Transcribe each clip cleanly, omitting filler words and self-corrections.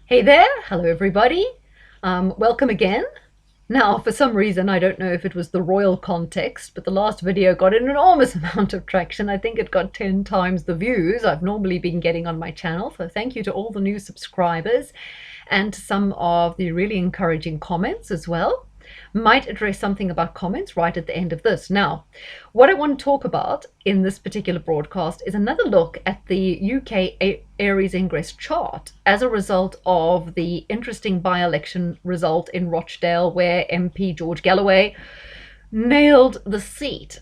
Hey there, hello everybody. Welcome again. Now, for some reason, I don't know if it was the royal context, but the last video got an enormous amount of traction. I think it got 10 times the views I've normally been getting on my channel. So thank you to all the new subscribers and to some of the really encouraging comments as well. Might address something about comments right at the end of this. Now, what I want to talk about in this particular broadcast is another look at the UK Aries Ingress chart as a result of the interesting by-election result in Rochdale where MP George Galloway nailed the seat.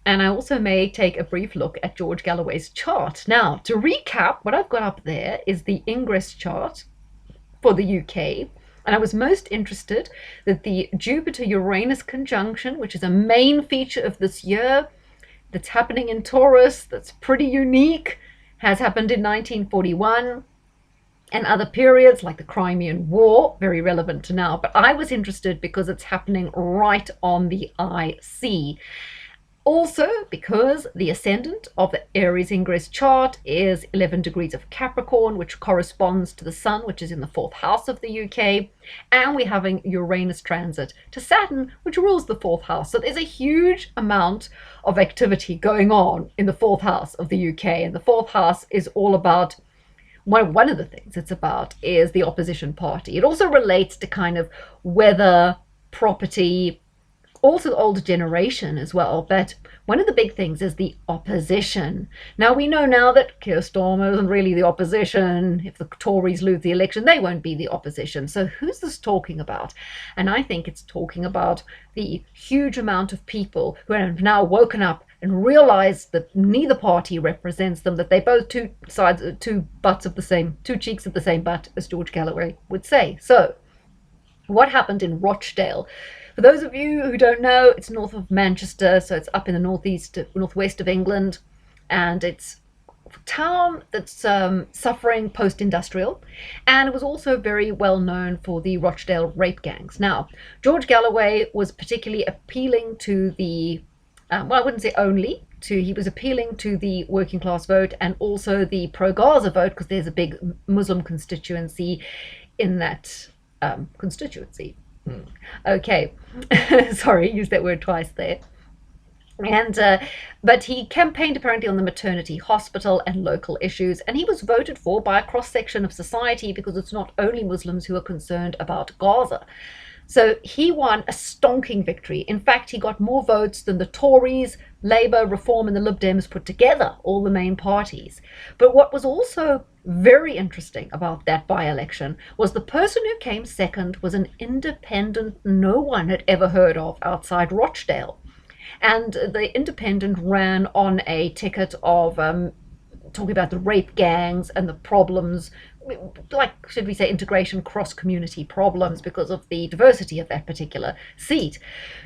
And I also may take a brief look at George Galloway's chart. Now, to recap, what I've got up there is the Ingress chart for the UK. And I was most interested that the Jupiter-Uranus conjunction, which is a main feature of this year, that's happening in Taurus, that's pretty unique, has happened in 1941 and other periods like the Crimean War, very relevant to now. But I was interested because it's happening right on the IC. Also, because the ascendant of the Aries Ingress chart is 11 degrees of Capricorn, which corresponds to the Sun, which is in the 4th house of the UK, and we're having Uranus transit to Saturn, which rules the 4th house. So there's a huge amount of activity going on in the 4th house of the UK, and the 4th house is all about one of the things it's about is the opposition party. It also relates to kind of weather, property, also the older generation as well, but one of the big things is the opposition. Now, we know now that Keir Starmer isn't really the opposition. If the Tories lose the election, they won't be the opposition. So who's this talking about? And I think it's talking about the huge amount of people who have now woken up and realized that neither party represents them, that they're both two cheeks of the same butt, as George Galloway would say. So what happened in Rochdale? For those of you who don't know, it's north of Manchester, so it's up in the northwest of England, and it's a town that's suffering post-industrial, and it was also very well known for the Rochdale rape gangs. Now, George Galloway was particularly appealing to the, well, I wouldn't say only, he was appealing to the working class vote and also the pro-Gaza vote, because there's a big Muslim constituency in that constituency. Okay, sorry, used that word twice there. And but he campaigned apparently on the maternity hospital and local issues, and he was voted for by a cross-section of society because it's not only Muslims who are concerned about Gaza. So he won a stonking victory. In fact, he got more votes than the Tories, Labour, Reform and the Lib Dems put together, all the main parties. But what was also very interesting about that by-election was the person who came second was an independent no one had ever heard of outside Rochdale. And the independent ran on a ticket of talking about the rape gangs and the problems, like, should we say, integration, cross-community problems because of the diversity of that particular seat.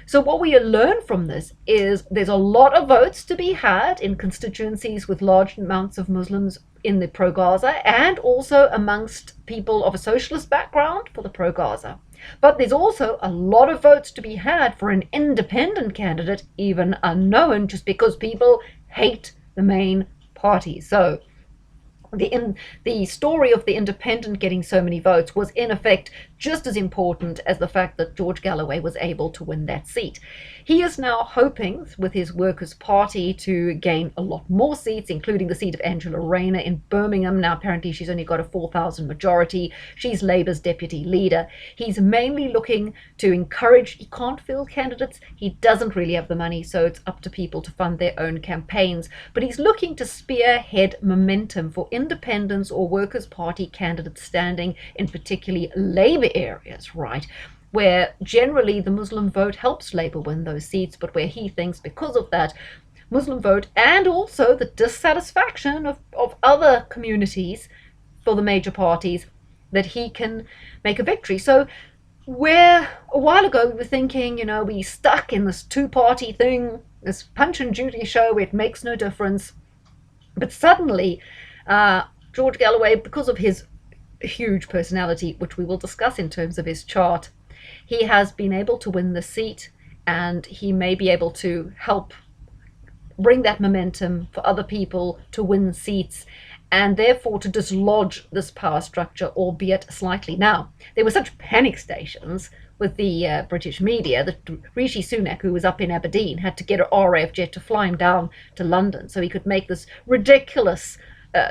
So what we learn from this is there's a lot of votes to be had in constituencies with large amounts of Muslims in the pro-Gaza, and also amongst people of a socialist background for the pro-Gaza. But there's also a lot of votes to be had for an independent candidate, even unknown, just because people hate the main party. So the story of the independent getting so many votes was in effect just as important as the fact that George Galloway was able to win that seat. He is now hoping with his Workers' Party to gain a lot more seats, including the seat of Angela Rayner in Birmingham. Now apparently she's only got a 4,000 majority. She's Labour's deputy leader. He's mainly looking to encourage, he can't field candidates, he doesn't really have the money, so it's up to people to fund their own campaigns, but he's looking to spearhead momentum for independents or Workers' Party candidates standing in particularly Labour areas, right, where generally the Muslim vote helps Labour win those seats, but where he thinks because of that Muslim vote and also the dissatisfaction of other communities for the major parties, that he can make a victory. So where a while ago we were thinking, we stuck in this two-party thing, this Punch and Judy show, it makes no difference, but suddenly George Galloway, because of his huge personality, which we will discuss in terms of his chart, he has been able to win the seat, and he may be able to help bring that momentum for other people to win seats and therefore to dislodge this power structure, albeit slightly. Now, there were such panic stations with the British media that Rishi Sunak, who was up in Aberdeen, had to get an RAF jet to fly him down to London so he could make this ridiculous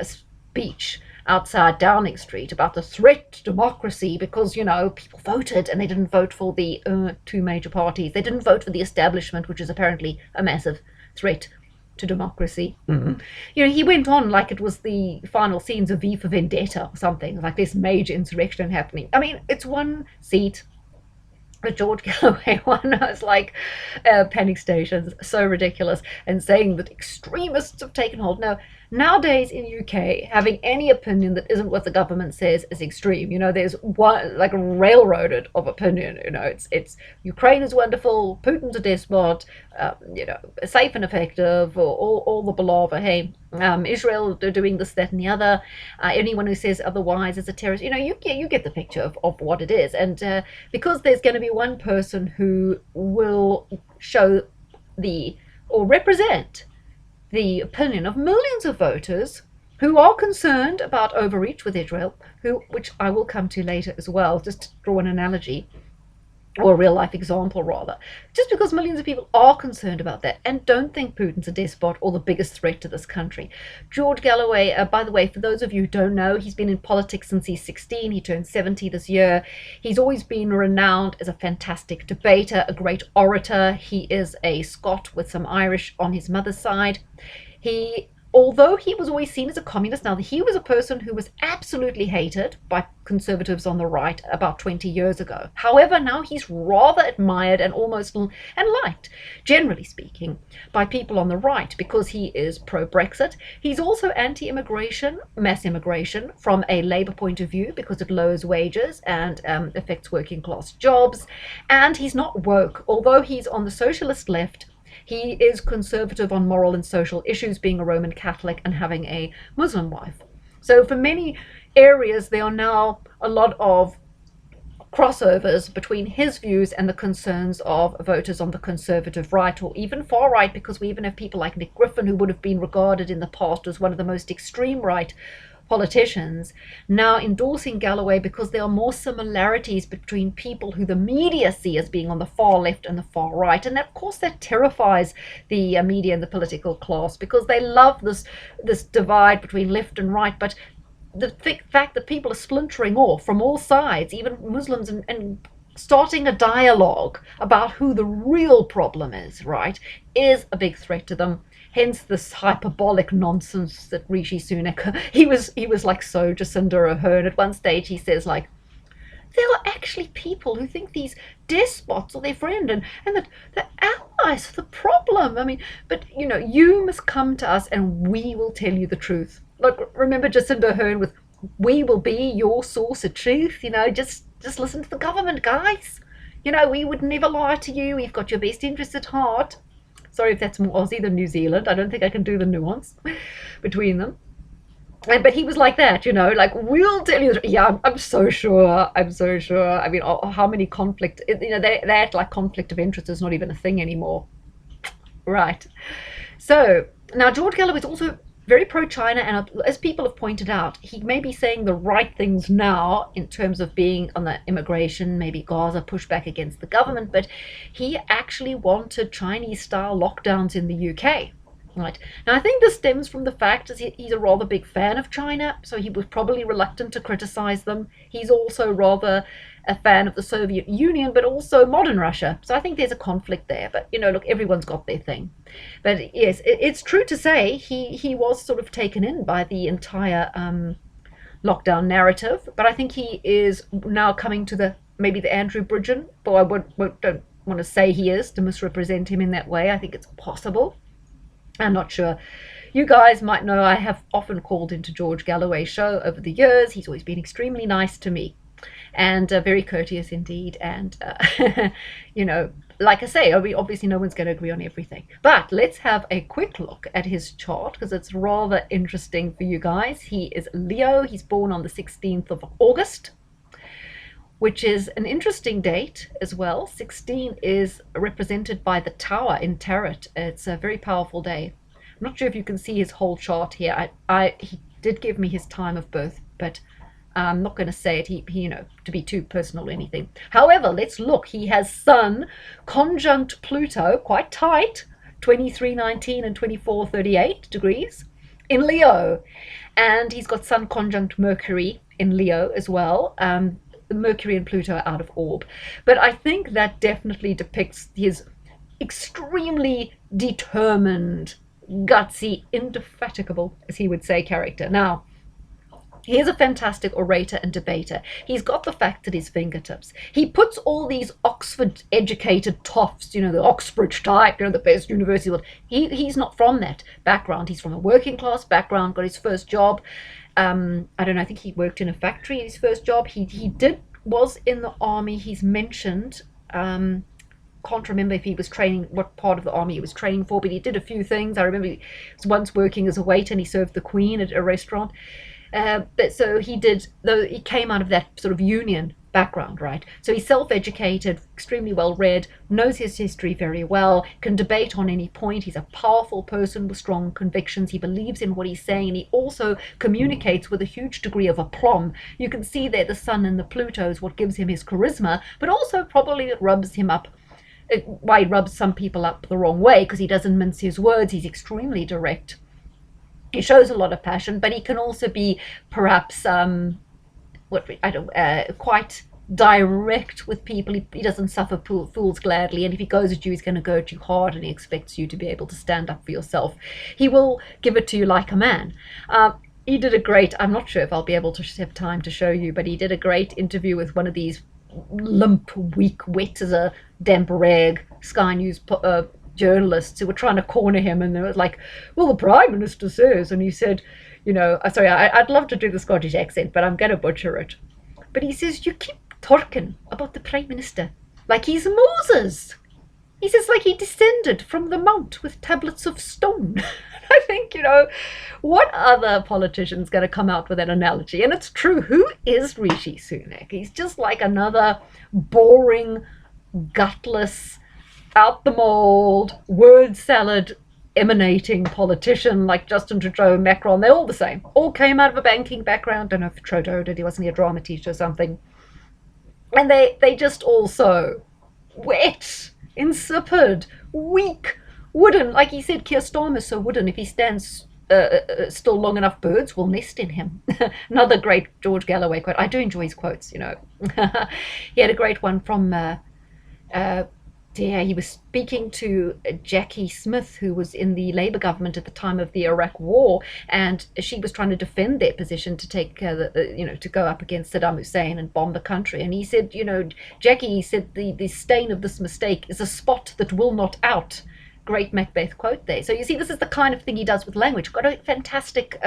speech outside Downing Street about the threat to democracy, because, you know, people voted and they didn't vote for the two major parties. They didn't vote for the establishment, which is apparently a massive threat to democracy. You know, he went on like it was the final scenes of V for Vendetta or something, like this major insurrection happening. I mean, it's one seat. The George Galloway one was like panic stations, so ridiculous, and saying that extremists have taken hold. No, nowadays in UK, having any opinion that isn't what the government says is extreme. You know, there's one like a railroaded of opinion. You know, it's Ukraine is wonderful, Putin's a despot, you know, safe and effective, or all the palaver. Hey, Israel, they're doing this, that, and the other. Anyone who says otherwise is a terrorist. You know, you get the picture of what it is. And because there's going to be one person who will show or represent the opinion of millions of voters who are concerned about overreach with Israel, which I will come to later as well, just to draw an analogy, or a real life example rather, just because millions of people are concerned about that and don't think Putin's a despot or the biggest threat to this country. George Galloway, by the way, for those of you who don't know, he's been in politics since he's 16. He turned 70 this year. He's always been renowned as a fantastic debater, a great orator. He is a Scot with some Irish on his mother's side. Although he was always seen as a communist, now he was a person who was absolutely hated by conservatives on the right about 20 years ago. However, now he's rather admired and almost and liked, generally speaking, by people on the right because he is pro-Brexit. He's also anti-immigration, mass immigration, from a Labour point of view because it lowers wages and affects working class jobs. And he's not woke. Although he's on the socialist left, he is conservative on moral and social issues, being a Roman Catholic and having a Muslim wife. So for many areas, there are now a lot of crossovers between his views and the concerns of voters on the conservative right, or even far right, because we even have people like Nick Griffin, who would have been regarded in the past as one of the most extreme right politicians, now endorsing Galloway because there are more similarities between people who the media see as being on the far left and the far right. And of course that terrifies the media and the political class, because they love this divide between left and right. But the fact that people are splintering off from all sides, even Muslims, and starting a dialogue about who the real problem is, right, is a big threat to them. Hence this hyperbolic nonsense that Rishi Sunak, he was like so Jacinda Ardern. At one stage he says, like, there are actually people who think these despots are their friend, and that the allies are the problem. I mean, but you know, you must come to us and we will tell you the truth. Like, remember Jacinda Ardern with, we will be your source of truth. You know, just listen to the government, guys. You know, we would never lie to you. We've got your best interests at heart. Sorry if that's more Aussie than New Zealand. I don't think I can do the nuance between them. But he was like that, you know, like, we'll tell you. Yeah, I'm so sure. I'm so sure. I mean, how many conflict, you know, they act like conflict of interest is not even a thing anymore. Right. So now George Galloway is also very pro-China, and as people have pointed out, he may be saying the right things now in terms of being on the immigration, maybe Gaza, pushback against the government, but he actually wanted Chinese-style lockdowns in the UK. Right. Now, I think this stems from the fact that he's a rather big fan of China, so he was probably reluctant to criticize them. He's also rather a fan of the Soviet Union, but also modern Russia. So I think there's a conflict there. But, you know, look, everyone's got their thing. But yes, it's true to say he was sort of taken in by the entire lockdown narrative. But I think he is now coming to maybe the Andrew Bridgen, though I don't want to say he is to misrepresent him in that way. I think it's possible. I'm not sure. You guys might know I have often called into George Galloway's show over the years. He's always been extremely nice to me and very courteous indeed. And, you know, like I say, obviously no one's going to agree on everything. But let's have a quick look at his chart, because it's rather interesting for you guys. He is Leo. He's born on the 16th of August. Which is an interesting date as well. 16 is represented by the tower in Tarot. It's a very powerful day. I'm not sure if you can see his whole chart here. He did give me his time of birth, but I'm not going to say it, to be too personal or anything. However, let's look. He has Sun conjunct Pluto, quite tight, 2319 and 2438 degrees in Leo. And he's got Sun conjunct Mercury in Leo as well. Mercury and Pluto are out of orb. But I think that definitely depicts his extremely determined, gutsy, indefatigable, as he would say, character. Now, he is a fantastic orator and debater. He's got the fact at his fingertips. He puts all these Oxford-educated toffs, the Oxbridge type, the best university. He's not from that background. He's from a working-class background, got his first job. I don't know, I think he worked in a factory in his first job. Was in the army. He's mentioned, can't remember if he was training, what part of the army he was training for, but he did a few things. I remember he was once working as a waiter and he served the Queen at a restaurant. But so he did, though he came out of that sort of union background, right? So he's self-educated, extremely well-read, knows his history very well, can debate on any point. He's a powerful person with strong convictions. He believes in what he's saying, and he also communicates with a huge degree of aplomb. You can see there the Sun and the Pluto is what gives him his charisma, but also probably it rubs him up. Why he rubs some people up the wrong way, because he doesn't mince his words. He's extremely direct. He shows a lot of passion, but he can also be perhaps quite direct with people. He doesn't suffer fools gladly, and if he goes at you, he's going to go at you hard, and he expects you to be able to stand up for yourself. He will give it to you like a man. He did a great, I'm not sure if I'll be able to have time to show you, but he did a great interview with one of these limp, weak, wet as a damp rag Sky News journalists who were trying to corner him, and they were like, well, the Prime Minister says, and he said, sorry, I'd love to do the Scottish accent, but I'm going to butcher it. But he says, you keep talking about the Prime Minister like he's Moses. He says, like he descended from the mount with tablets of stone. I think, what other politician's going to come out with that analogy? And it's true. Who is Rishi Sunak? He's just like another boring, gutless, out the mold, word salad emanating politician like Justin Trudeau, Macron. They're all the same. All came out of a banking background. Don't know if Trudeau did. He wasn't a drama teacher or something. And they just all so wet, insipid, weak, wooden. Like he said, Keir Starmer's so wooden. If he stands still long enough, birds will nest in him. Another great George Galloway quote. I do enjoy his quotes, He had a great one from he was speaking to Jackie Smith, who was in the Labour government at the time of the Iraq War, and she was trying to defend their position to take, to go up against Saddam Hussein and bomb the country. And he said, Jackie said, the stain of this mistake is a spot that will not out. Great Macbeth quote there. So you see, this is the kind of thing he does with language. Got a fantastic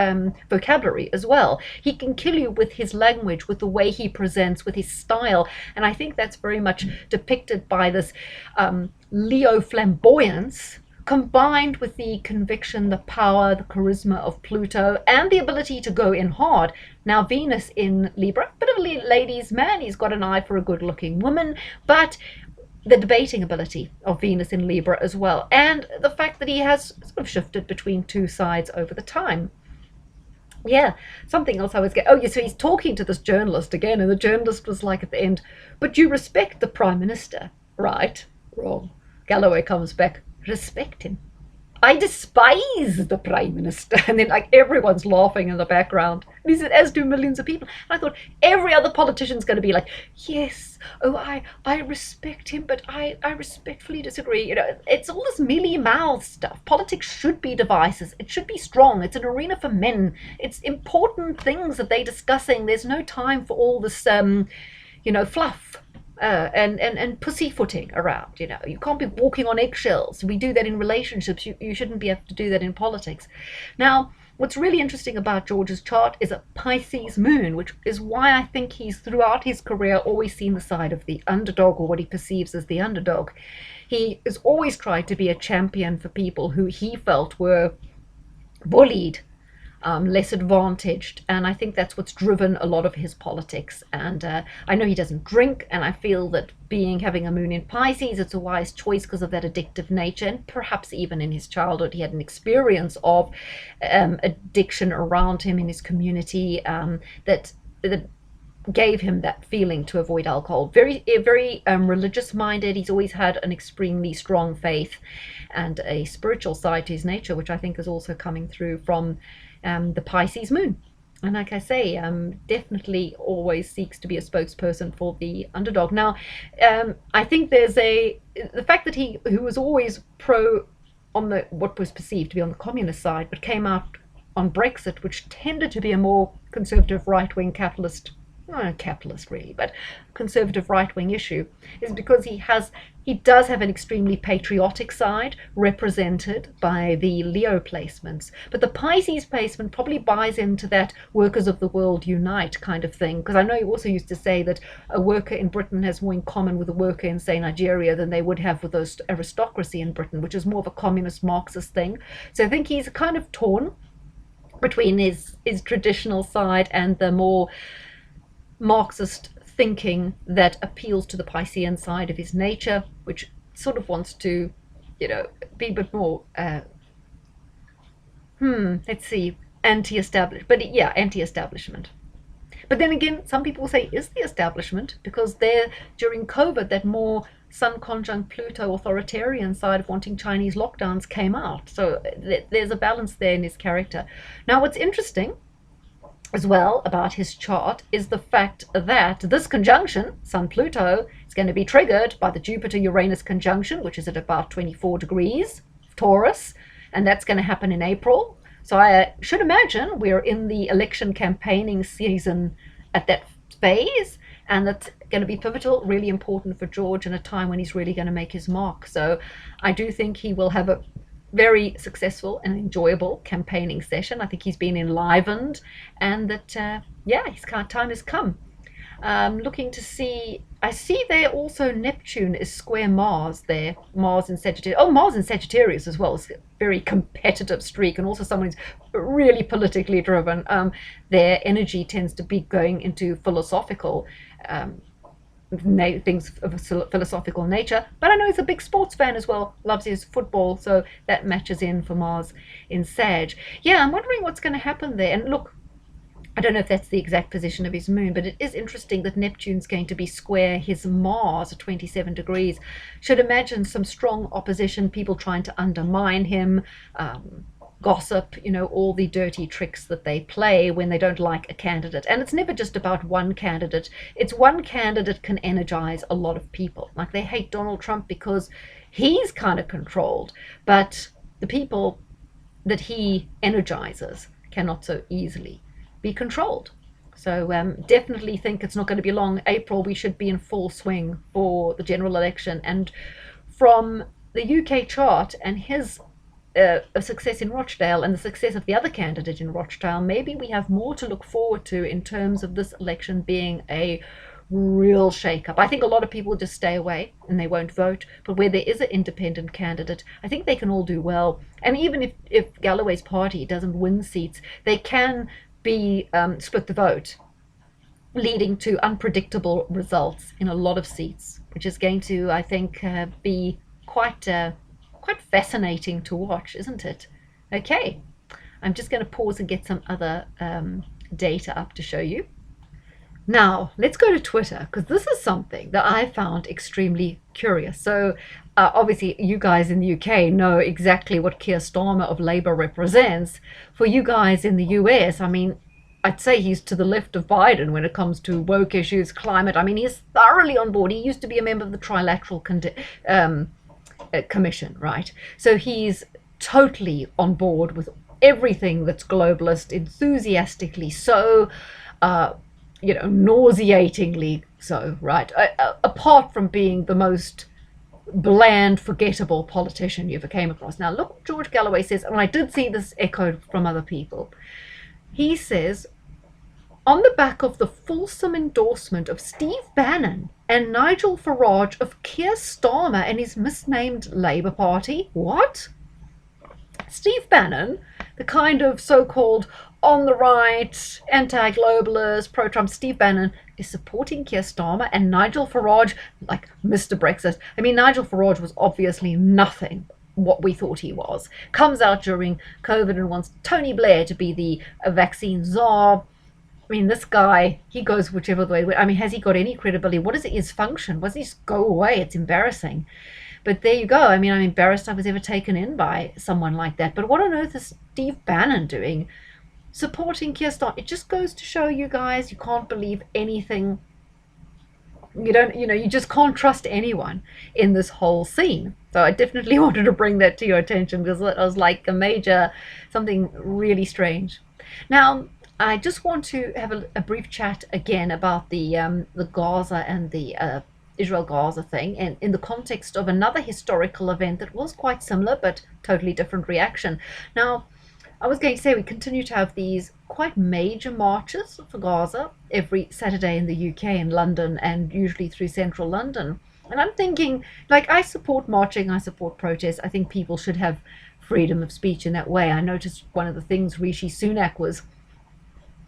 vocabulary as well. He can kill you with his language, with the way he presents, with his style. And I think that's very much depicted by this Leo flamboyance, combined with the conviction, the power, the charisma of Pluto, and the ability to go in hard. Now, Venus in Libra, bit of a ladies' man. He's got an eye for a good-looking woman, but the debating ability of Venus in Libra as well, and the fact that he has sort of shifted between two sides over the time. Yeah, something else I was getting. Oh, yeah, so he's talking to this journalist again, and the journalist was like at the end, but you respect the Prime Minister, right? Wrong. Galloway comes back, respect him. I despise the Prime Minister. And then like everyone's laughing in the background. And he said, as do millions of people. And I thought every other politician's going to be like, yes, I respect him, but I respectfully disagree. It's all this mealy-mouthed stuff. Politics should be divisive. It should be strong. It's an arena for men. It's important things that they're discussing. There's no time for all this, fluff. And pussyfooting around, You can't be walking on eggshells. We do that in relationships. You shouldn't be able to do that in politics. Now, what's really interesting about George's chart is a Pisces moon, which is why I think he's, throughout his career, always seen the side of the underdog, or what he perceives as the underdog. He has always tried to be a champion for people who he felt were bullied, less advantaged, and I think that's what's driven a lot of his politics. And I know he doesn't drink, and I feel that having a moon in Pisces, it's a wise choice because of that addictive nature, and perhaps even in his childhood he had an experience of addiction around him in his community, that gave him that feeling to avoid alcohol. Very religious minded. He's always had an extremely strong faith and a spiritual side to his nature, which I think is also coming through from the Pisces moon. And like I say, definitely always seeks to be a spokesperson for the underdog. Now, I think there's the fact that he who was always pro on the what was perceived to be on the communist side, but came out on Brexit, which tended to be a more conservative right-wing capitalist, not capitalist really, but conservative right-wing issue, is because he does have an extremely patriotic side represented by the Leo placements, but the Pisces placement probably buys into that workers of the world unite kind of thing, because I know he also used to say that a worker in Britain has more in common with a worker in, say, Nigeria than they would have with those aristocracy in Britain, which is more of a communist Marxist thing. So I think he's kind of torn between his traditional side and the more Marxist thinking that appeals to the Piscean side of his nature, which sort of wants to, be a bit more, let's see, anti-establishment. But yeah, anti-establishment. But then again, some people say, is the establishment? Because during COVID, that more Sun conjunct Pluto authoritarian side of wanting Chinese lockdowns came out. So there's a balance there in his character. Now, what's interesting as well about his chart is the fact that this conjunction, Sun-Pluto, is going to be triggered by the Jupiter-Uranus conjunction, which is at about 24 degrees Taurus, and that's going to happen in April. So I should imagine we're in the election campaigning season at that phase, and that's going to be pivotal, really important for George in a time when he's really going to make his mark. So I do think he will have a very successful and enjoyable campaigning session. I think he's been enlivened, and that his time has come. Looking to see, I see there also Neptune is square Mars there, Mars in Sagittarius. Oh, Mars in Sagittarius as well. It's a very competitive streak, and also someone who's really politically driven. Their energy tends to be going into philosophical things of a philosophical nature, but I know he's a big sports fan as well, loves his football, so that matches in for Mars in Sag. Yeah, I'm wondering what's going to happen there. And look, I don't know if that's the exact position of his moon, but it is interesting that Neptune's going to be square his Mars at 27 degrees. Should imagine some strong opposition, people trying to undermine him, gossip, all the dirty tricks that they play when they don't like a candidate. And it's never just about one candidate. It's one candidate can energize a lot of people. Like, they hate Donald Trump because he's kind of controlled, but the people that he energizes cannot so easily be controlled. So definitely think it's not going to be long. April, we should be in full swing for the general election. And from the UK chart and his a success in Rochdale and the success of the other candidate in Rochdale, maybe we have more to look forward to in terms of this election being a real shake-up. I think a lot of people will just stay away and they won't vote, but where there is an independent candidate, I think they can all do well. And even if Galloway's party doesn't win seats, they can be split the vote, leading to unpredictable results in a lot of seats, which is going to, I think, be quite fascinating to watch, isn't it? Okay, I'm just going to pause and get some other data up to show you. Now, let's go to Twitter, because this is something that I found extremely curious. So, obviously, you guys in the UK know exactly what Keir Starmer of Labour represents. For you guys in the US, I mean, I'd say he's to the left of Biden when it comes to woke issues, climate. I mean, he's thoroughly on board. He used to be a member of the Trilateral Commission, right? So he's totally on board with everything that's globalist, enthusiastically so, nauseatingly so, right? Apart from being the most bland, forgettable politician you ever came across. Now, look what George Galloway says, and I did see this echoed from other people. He says, on the back of the fulsome endorsement of Steve Bannon and Nigel Farage of Keir Starmer and his misnamed Labour Party. What? Steve Bannon, the kind of so-called on the right, anti-globalist, pro-Trump. Steve Bannon is supporting Keir Starmer, and Nigel Farage, like Mr. Brexit. I mean, Nigel Farage was obviously nothing what we thought he was. Comes out during COVID and wants Tony Blair to be the vaccine czar. I mean, this guy, he goes whichever way. I mean, has he got any credibility? What is his function? Does he just go away? It's embarrassing. But there you go. I mean, I'm embarrassed I was ever taken in by someone like that. But what on earth is Steve Bannon doing supporting Keir Starmer? It just goes to show you guys, you can't believe anything. You just can't trust anyone in this whole scene. So I definitely wanted to bring that to your attention because it was like something really strange. Now, I just want to have a brief chat again about the Gaza and the Israel-Gaza thing, and in the context of another historical event that was quite similar but totally different reaction. Now, I was going to say we continue to have these quite major marches for Gaza every Saturday in the UK, in London, and usually through central London. And I'm thinking, like, I support marching, I support protests. I think people should have freedom of speech in that way. I noticed one of the things Rishi Sunak was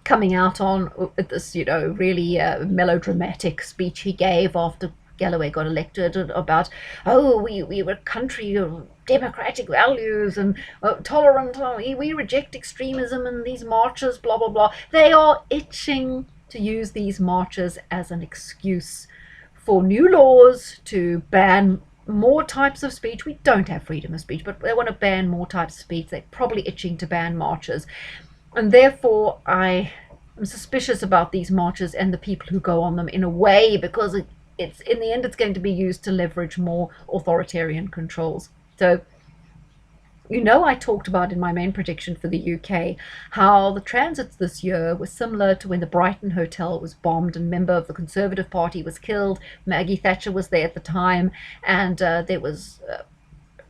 coming out on at this, really melodramatic speech he gave after Galloway got elected about, we were a country of democratic values and tolerant, we reject extremism and these marches, blah, blah, blah. They are itching to use these marches as an excuse for new laws to ban more types of speech. We don't have freedom of speech, but they want to ban more types of speech. They're probably itching to ban marches. And therefore, I am suspicious about these marches and the people who go on them in a way, because it's in the end, it's going to be used to leverage more authoritarian controls. So, I talked about in my main prediction for the UK how the transits this year were similar to when the Brighton Hotel was bombed and a member of the Conservative Party was killed. Maggie Thatcher was there at the time, and there was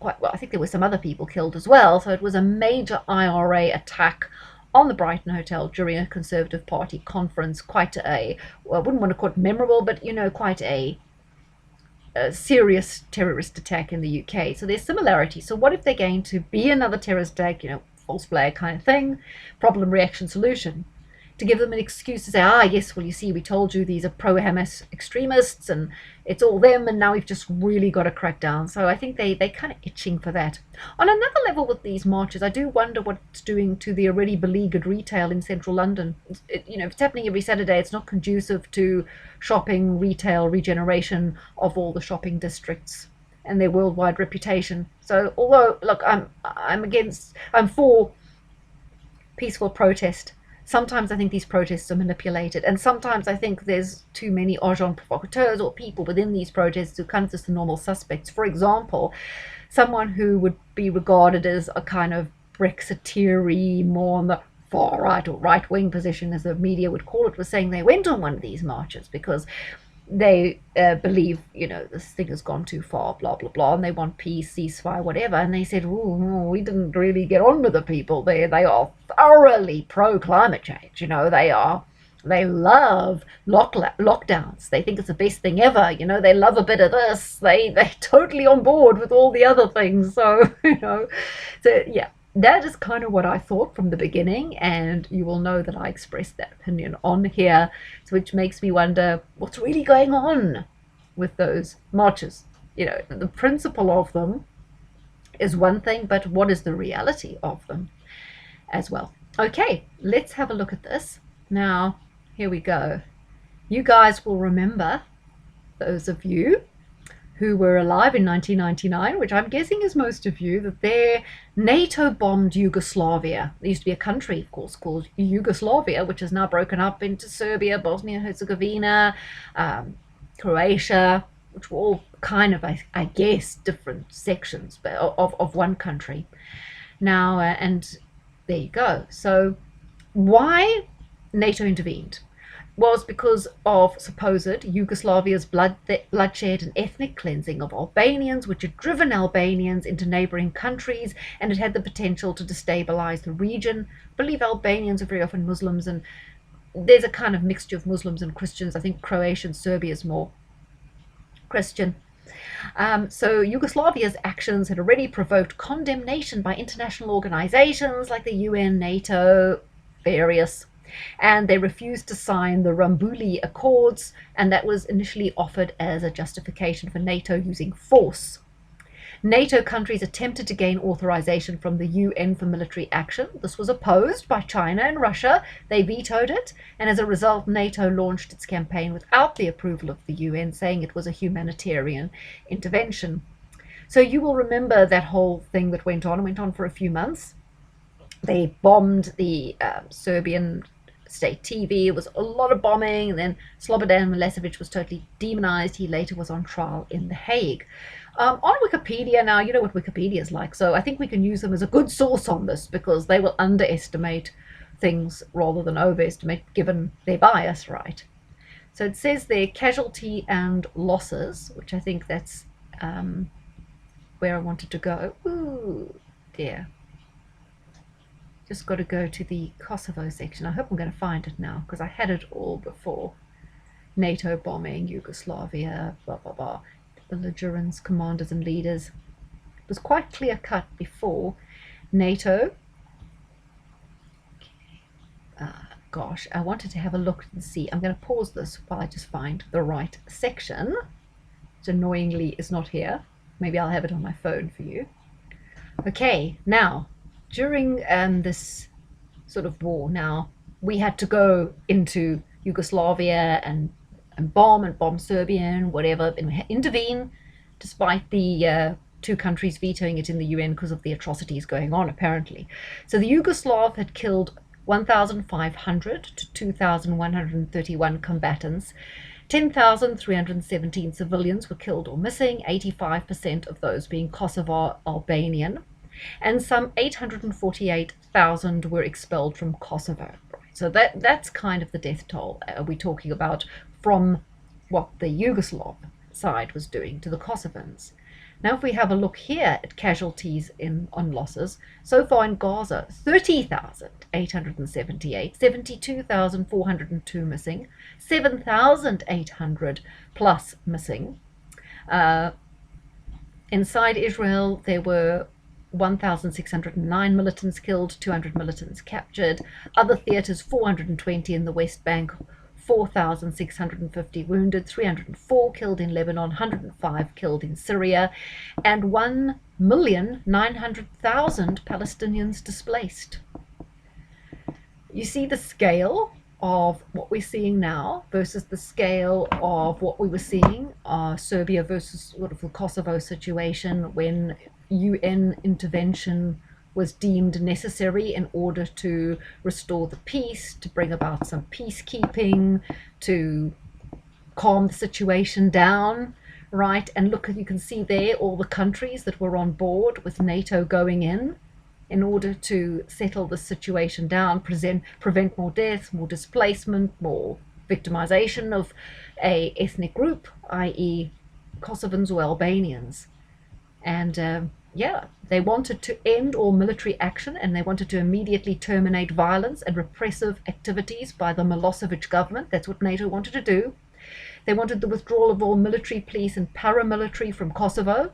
I think there were some other people killed as well. So it was a major IRA attack on the Brighton Hotel during a Conservative Party conference. Quite I wouldn't want to call it memorable, but quite a serious terrorist attack in the UK. So there's similarity. So what if they're going to be another terrorist attack, false flag kind of thing, problem, reaction, solution? To give them an excuse to say, yes, well, you see, we told you these are pro-Hamas extremists and it's all them, and now we've just really got to crack down. So I think they're kind of itching for that. On another level with these marches, I do wonder what it's doing to the already beleaguered retail in central London. If it's happening every Saturday, it's not conducive to shopping, retail, regeneration of all the shopping districts and their worldwide reputation. So although, look, I'm for peaceful protest, sometimes I think these protests are manipulated, and sometimes I think there's too many agents provocateurs or people within these protests who kind of just the normal suspects. For example, someone who would be regarded as a kind of Brexiteer, more on the far right or right-wing position, as the media would call it, was saying they went on one of these marches because they believe, this thing has gone too far, blah, blah, blah, and they want peace, ceasefire, whatever. And they said, no, we didn't really get on with the people there. They are thoroughly pro-climate change. They love lockdowns. They think it's the best thing ever. They love a bit of this. They're totally on board with all the other things. So, so yeah. That is kind of what I thought from the beginning, and you will know that I expressed that opinion on here, so which makes me wonder what's really going on with those marches. The principle of them is one thing, but what is the reality of them as well? Okay, let's have a look at this. Now, here we go. You guys will remember, those of you who were alive in 1999, which I'm guessing is most of you, that their NATO bombed Yugoslavia. There used to be a country, of course, called Yugoslavia, which is now broken up into Serbia, Bosnia and Herzegovina, Croatia, which were all kind of, I guess, different sections of one country. Now, and there you go. So why NATO intervened was because of supposed Yugoslavia's bloodshed and ethnic cleansing of Albanians, which had driven Albanians into neighboring countries, and it had the potential to destabilize the region. I believe Albanians are very often Muslims, and there's a kind of mixture of Muslims and Christians. I think Croatia and Serbia is more Christian. So Yugoslavia's actions had already provoked condemnation by international organizations like the UN, NATO, various. And they refused to sign the Rambouillet Accords, and that was initially offered as a justification for NATO using force. NATO countries attempted to gain authorization from the UN for military action. This was opposed by China and Russia. They vetoed it, and as a result, NATO launched its campaign without the approval of the UN, saying it was a humanitarian intervention. So you will remember that whole thing that went on for a few months. They bombed the Serbian state TV. It was a lot of bombing, and then Slobodan Milosevic was totally demonized. He later was on trial in The Hague. On Wikipedia now, you know what Wikipedia is like, so I think we can use them as a good source on this, because they will underestimate things rather than overestimate, given their bias, right? So it says there casualty and losses, which I think that's where I wanted to go. Ooh, dear. Just got to go to the Kosovo section. I hope I'm going to find it now, because I had it all before. NATO bombing, Yugoslavia, blah, blah, blah. Belligerents, commanders and leaders. It was quite clear cut before. NATO. Gosh, I wanted to have a look and see. I'm going to pause this while I just find the right section, which annoyingly is not here. Maybe I'll have it on my phone for you. Okay, now, during this sort of war, now, we had to go into Yugoslavia and bomb Serbia and whatever, and intervene, despite the two countries vetoing it in the UN because of the atrocities going on, apparently. So the Yugoslav had killed 1,500 to 2,131 combatants. 10,317 civilians were killed or missing, 85% of those being Kosovo Albanian, and some 848,000 were expelled from Kosovo. So that's kind of the death toll we're talking about, from what the Yugoslav side was doing to the Kosovans. Now, if we have a look here at casualties on losses, so far in Gaza, 30,878, 72,402 missing, 7,800 plus missing. Inside Israel, there were 1,609 militants killed, 200 militants captured. Other theaters, 420 in the West Bank, 4,650 wounded, 304 killed in Lebanon, 105 killed in Syria, and 1,900,000 Palestinians displaced. You see the scale of what we're seeing now versus the scale of what we were seeing, Serbia versus sort of the Kosovo situation, when UN intervention was deemed necessary in order to restore the peace, to bring about some peacekeeping, to calm the situation down, right? And look, you can see there all the countries that were on board with NATO going in order to settle the situation down, prevent more deaths, more displacement, more victimization of a ethnic group, i.e. Kosovans or Albanians. And yeah, they wanted to end all military action, and they wanted to immediately terminate violence and repressive activities by the Milosevic government. That's what NATO wanted to do. They wanted the withdrawal of all military, police and paramilitary from Kosovo.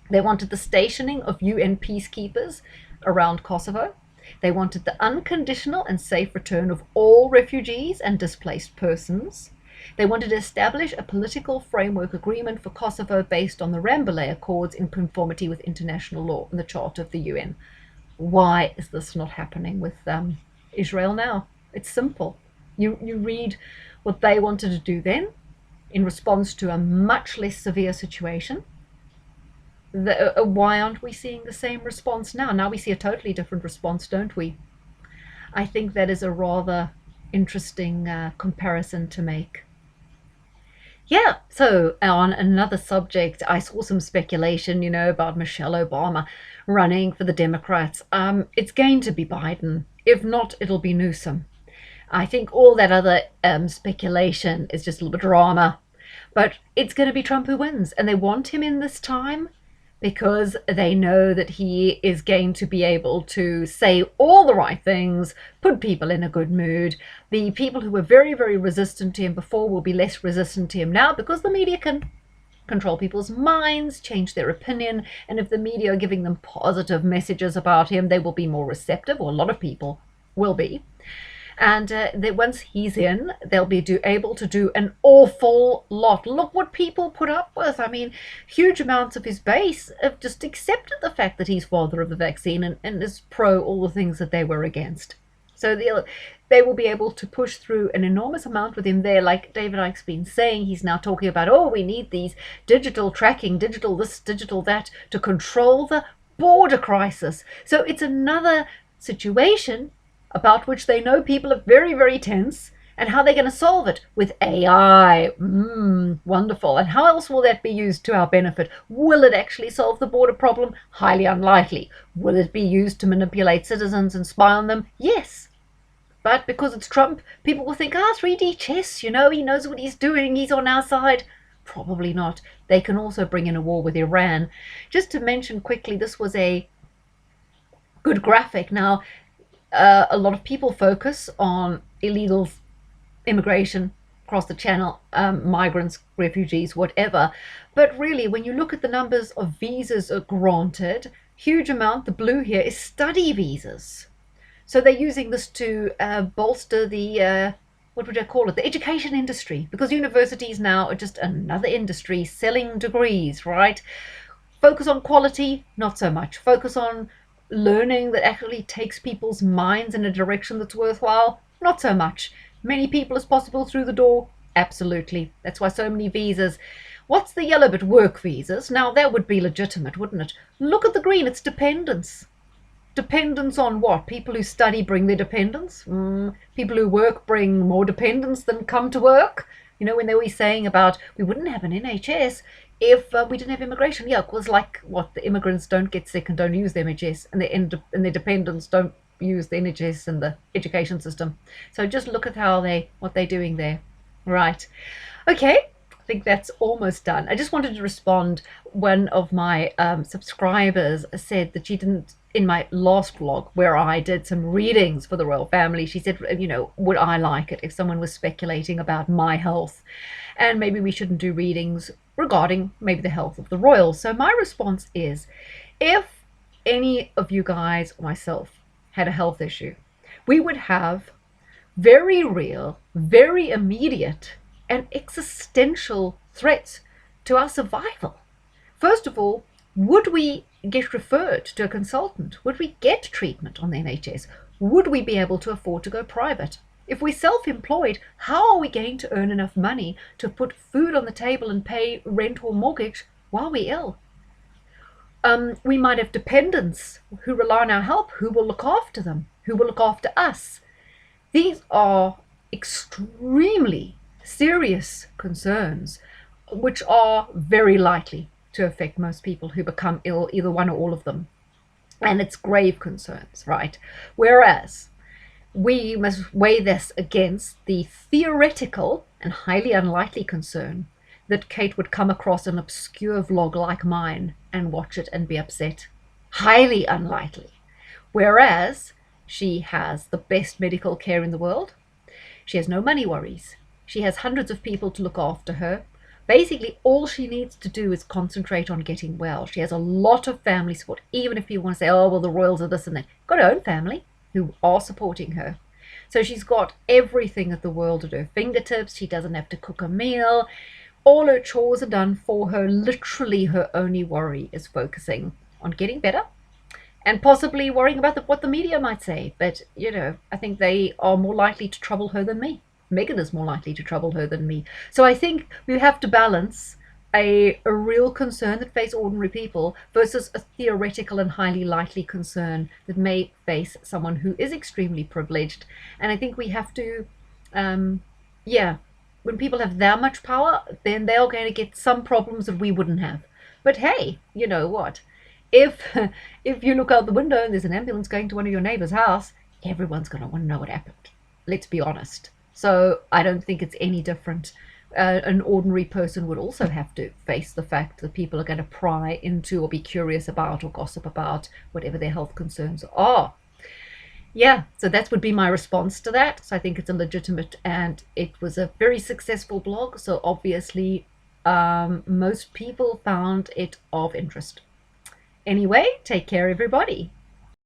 They wanted the stationing of UN peacekeepers around Kosovo. They wanted the unconditional and safe return of all refugees and displaced persons. They wanted to establish a political framework agreement for Kosovo based on the Rambouillet Accords in conformity with international law and the Charter of the UN. Why is this not happening with Israel now? It's simple. You read what they wanted to do then in response to a much less severe situation. Why aren't we seeing the same response now? Now we see a totally different response, don't we? I think that is a rather interesting comparison to make. Yeah, so on another subject, I saw some speculation, about Michelle Obama running for the Democrats. It's going to be Biden. If not, it'll be Newsom. I think all that other speculation is just a little bit drama. But it's going to be Trump who wins, and they want him in this time because they know that he is going to be able to say all the right things, put people in a good mood. The people who were very, very resistant to him before will be less resistant to him now, because the media can control people's minds, change their opinion, and if the media are giving them positive messages about him, they will be more receptive, or a lot of people will be. And once he's in, they'll be able to do an awful lot. Look what people put up with. I mean, huge amounts of his base have just accepted the fact that he's father of the vaccine and is pro all the things that they were against. So they will be able to push through an enormous amount with him there. Like David Icke's been saying, he's now talking about, oh, we need these digital tracking, digital this, digital that, to control the border crisis. So it's another situation about which they know people are very, very tense, and how they're going to solve it with AI. Wonderful. And how else will that be used to our benefit? Will it actually solve the border problem? Highly unlikely. Will it be used to manipulate citizens and spy on them? Yes. But because it's Trump, people will think, 3D chess, he knows what he's doing, he's on our side. Probably not. They can also bring in a war with Iran. Just to mention quickly, this was a good graphic. Now, a lot of people focus on illegal immigration across the channel, migrants, refugees, whatever. But really, when you look at the numbers of visas granted, huge amount, the blue here, is study visas. So they're using this to bolster the, what would I call it, the education industry, because universities now are just another industry selling degrees, right? Focus on quality, not so much. Focus on learning that actually takes people's minds in a direction that's worthwhile, not so much. Many people as possible through the door, absolutely. That's why so many visas. What's the yellow bit? Work visas. Now that would be legitimate, wouldn't it? Look at the green, it's dependents. Dependents on what? People who study bring their dependents. People who work bring more dependents than come to work. When they were saying about we wouldn't have an NHS if we didn't have immigration. Yeah, because like what, the immigrants don't get sick and don't use the NHS, and their dependents don't use the NHS and the education system. So just look at what they're doing there. Right. Okay. I think that's almost done. I just wanted to respond. One of my subscribers said that she didn't, in my last blog where I did some readings for the royal family, she said, would I like it if someone was speculating about my health, and maybe we shouldn't do readings regarding maybe the health of the royals. So my response is, if any of you guys or myself had a health issue, we would have very real, very immediate and existential threats to our survival. First of all, would we get referred to a consultant? Would we get treatment on the NHS? Would we be able to afford to go private? If we're self-employed, how are we going to earn enough money to put food on the table and pay rent or mortgage while we're ill? We might have dependents who rely on our help. Who will look after them? Who will look after us? These are extremely serious concerns, which are very likely to affect most people who become ill, either one or all of them. And it's grave concerns, right? Whereas we must weigh this against the theoretical and highly unlikely concern that Kate would come across an obscure vlog like mine and watch it and be upset. Highly unlikely. Whereas she has the best medical care in the world. She has no money worries. She has hundreds of people to look after her. Basically, all she needs to do is concentrate on getting well. She has a lot of family support, even if you want to say, oh, well, the royals are this and that. Got her own family who are supporting her. So she's got everything of the world at her fingertips. She doesn't have to cook a meal. All her chores are done for her. Literally, her only worry is focusing on getting better and possibly worrying about what the media might say. But, I think they are more likely to trouble her than me. Meghan is more likely to trouble her than me. So I think we have to balance a real concern that faces ordinary people versus a theoretical and highly likely concern that may face someone who is extremely privileged. And I think we have to, when people have that much power, then they're going to get some problems that we wouldn't have. But hey, you know what? If you look out the window and there's an ambulance going to one of your neighbor's house, everyone's going to want to know what happened. Let's be honest. So I don't think it's any different. An ordinary person would also have to face the fact that people are going to pry into or be curious about or gossip about whatever their health concerns are. Yeah, so that would be my response to that. So I think it's a legitimate, and it was a very successful blog. So obviously, most people found it of interest. Anyway, take care, everybody.